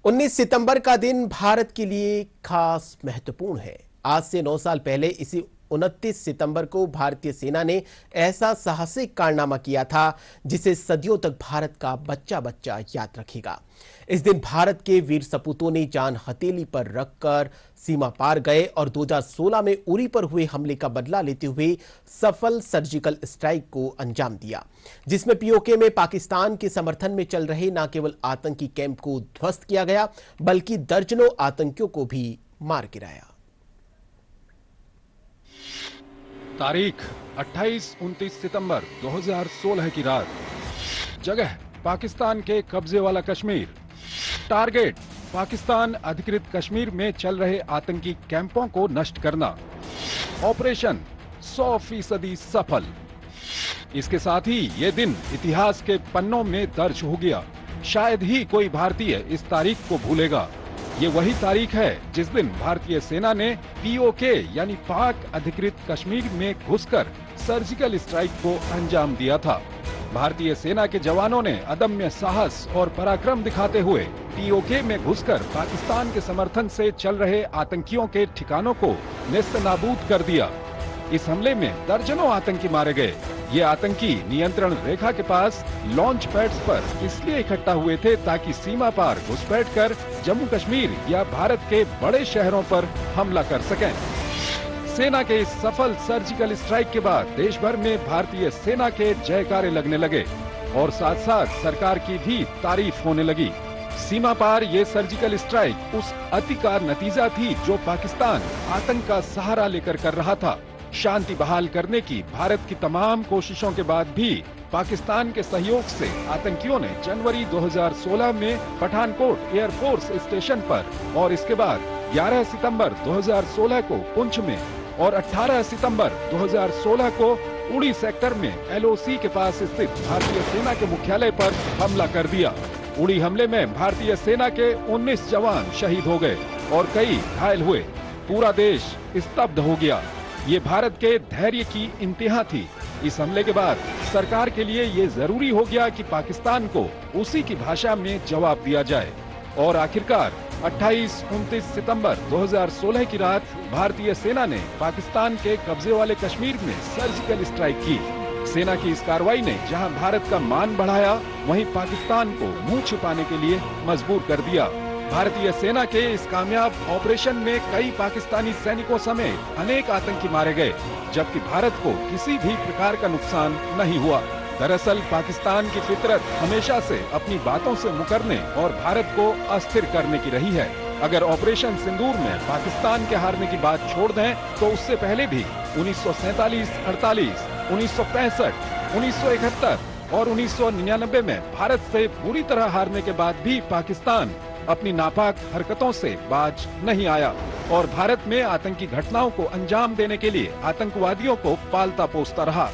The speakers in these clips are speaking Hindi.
19 सितंबर का दिन भारत के लिए खास महत्वपूर्ण है। आज से 9 साल पहले इसी 29 सितंबर को भारतीय सेना ने ऐसा साहसिक कारनामा किया था जिसे सदियों तक भारत का बच्चा बच्चा याद रखेगा। इस दिन भारत के वीर सपूतों ने जान हथेली पर रखकर सीमा पार गए और 2016 में उरी पर हुए हमले का बदला लेते हुए सफल सर्जिकल स्ट्राइक को अंजाम दिया, जिसमें पीओके में पाकिस्तान के समर्थन में चल रहे न केवल आतंकी कैंप को ध्वस्त किया गया बल्कि दर्जनों आतंकियों को भी मार गिराया। तारीख 28-29 सितंबर 2016 की रात। जगह पाकिस्तान के कब्जे वाला कश्मीर। टारगेट पाकिस्तान अधिकृत कश्मीर में चल रहे आतंकी कैंपों को नष्ट करना। ऑपरेशन 100% सफल। इसके साथ ही ये दिन इतिहास के पन्नों में दर्ज हो गया। शायद ही कोई भारतीय इस तारीख को भूलेगा। ये वही तारीख है जिस दिन भारतीय सेना ने पीओके यानी पाक अधिकृत कश्मीर में घुसकर सर्जिकल स्ट्राइक को अंजाम दिया था। भारतीय सेना के जवानों ने अदम्य साहस और पराक्रम दिखाते हुए पीओके में घुसकर पाकिस्तान के समर्थन से चल रहे आतंकियों के ठिकानों को नेस्तनाबूद कर दिया। इस हमले में दर्जनों आतंकी मारे गए। ये आतंकी नियंत्रण रेखा के पास लॉन्च पैड्स पर इसलिए इकट्ठा हुए थे ताकि सीमा पार घुसपैठ कर जम्मू कश्मीर या भारत के बड़े शहरों पर हमला कर सकें। सेना के इस सफल सर्जिकल स्ट्राइक के बाद देश भर में भारतीय सेना के जयकारे लगने लगे और साथ साथ सरकार की भी तारीफ होने लगी। सीमा पार ये सर्जिकल स्ट्राइक उस अति का नतीजा थी जो पाकिस्तान आतंक का सहारा लेकर कर रहा था। शांति बहाल करने की भारत की तमाम कोशिशों के बाद भी पाकिस्तान के सहयोग से आतंकियों ने जनवरी 2016 में पठानकोट एयरफोर्स स्टेशन पर और इसके बाद 11 सितंबर 2016 को पुंछ में और 18 सितंबर 2016 को उड़ी सेक्टर में एलओसी के पास स्थित भारतीय सेना के मुख्यालय पर हमला कर दिया। उड़ी हमले में भारतीय सेना के 19 जवान शहीद हो गए और कई घायल हुए। पूरा देश स्तब्ध हो गया। ये भारत के धैर्य की इंतहा थी। इस हमले के बाद सरकार के लिए ये जरूरी हो गया कि पाकिस्तान को उसी की भाषा में जवाब दिया जाए और आखिरकार 28-29 सितंबर 2016 की रात भारतीय सेना ने पाकिस्तान के कब्जे वाले कश्मीर में सर्जिकल स्ट्राइक की। सेना की इस कार्रवाई ने जहां भारत का मान बढ़ाया, वहीं पाकिस्तान को मुंह छिपाने के लिए मजबूर कर दिया। भारतीय सेना के इस कामयाब ऑपरेशन में कई पाकिस्तानी सैनिकों समेत अनेक आतंकी मारे गए, जबकि भारत को किसी भी प्रकार का नुकसान नहीं हुआ। दरअसल पाकिस्तान की फितरत हमेशा से अपनी बातों से मुकरने और भारत को अस्थिर करने की रही है। अगर ऑपरेशन सिंदूर में पाकिस्तान के हारने की बात छोड़ दें तो उससे पहले भी 1947, 48, 1965, 1971 और 1999 में भारत से बुरी तरह हारने के बाद भी पाकिस्तान अपनी नापाक हरकतों से बाज नहीं आया और भारत में आतंकी घटनाओं को अंजाम देने के लिए आतंकवादियों को पालता पोसता रहा।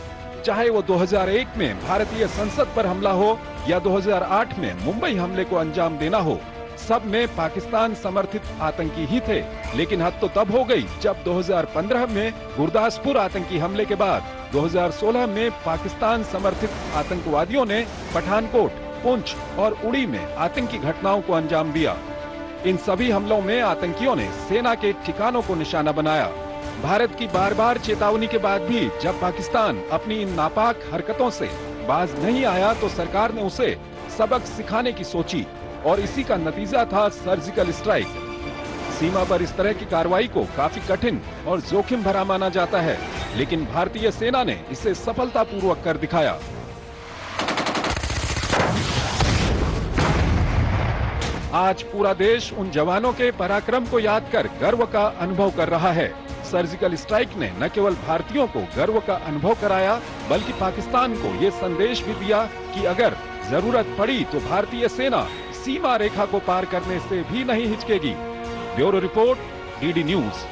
चाहे वो 2001 में भारतीय संसद पर हमला हो या 2008 में मुंबई हमले को अंजाम देना हो, सब में पाकिस्तान समर्थित आतंकी ही थे। लेकिन हद तो तब हो गई जब 2015 में गुरदासपुर आतंकी हमले के बाद 2016 में पाकिस्तान समर्थित आतंकवादियों ने पठानकोट, पुंछ और उड़ी में आतंकी घटनाओं को अंजाम दिया। इन सभी हमलों में आतंकियों ने सेना के ठिकानों को निशाना बनाया। भारत की बार बार चेतावनी के बाद भी जब पाकिस्तान अपनी इन नापाक हरकतों से बाज नहीं आया तो सरकार ने उसे सबक सिखाने की सोची और इसी का नतीजा था सर्जिकल स्ट्राइक। सीमा पर इस तरह की कार्रवाई को काफी कठिन और जोखिम भरा माना जाता है, लेकिन भारतीय सेना ने इसे सफलतापूर्वक कर दिखाया। आज पूरा देश उन जवानों के पराक्रम को याद कर गर्व का अनुभव कर रहा है। सर्जिकल स्ट्राइक ने न केवल भारतीयों को गर्व का अनुभव कराया बल्कि पाकिस्तान को ये संदेश भी दिया कि अगर जरूरत पड़ी तो भारतीय सेना सीमा रेखा को पार करने से भी नहीं हिचकेगी। Bureau report, DD news.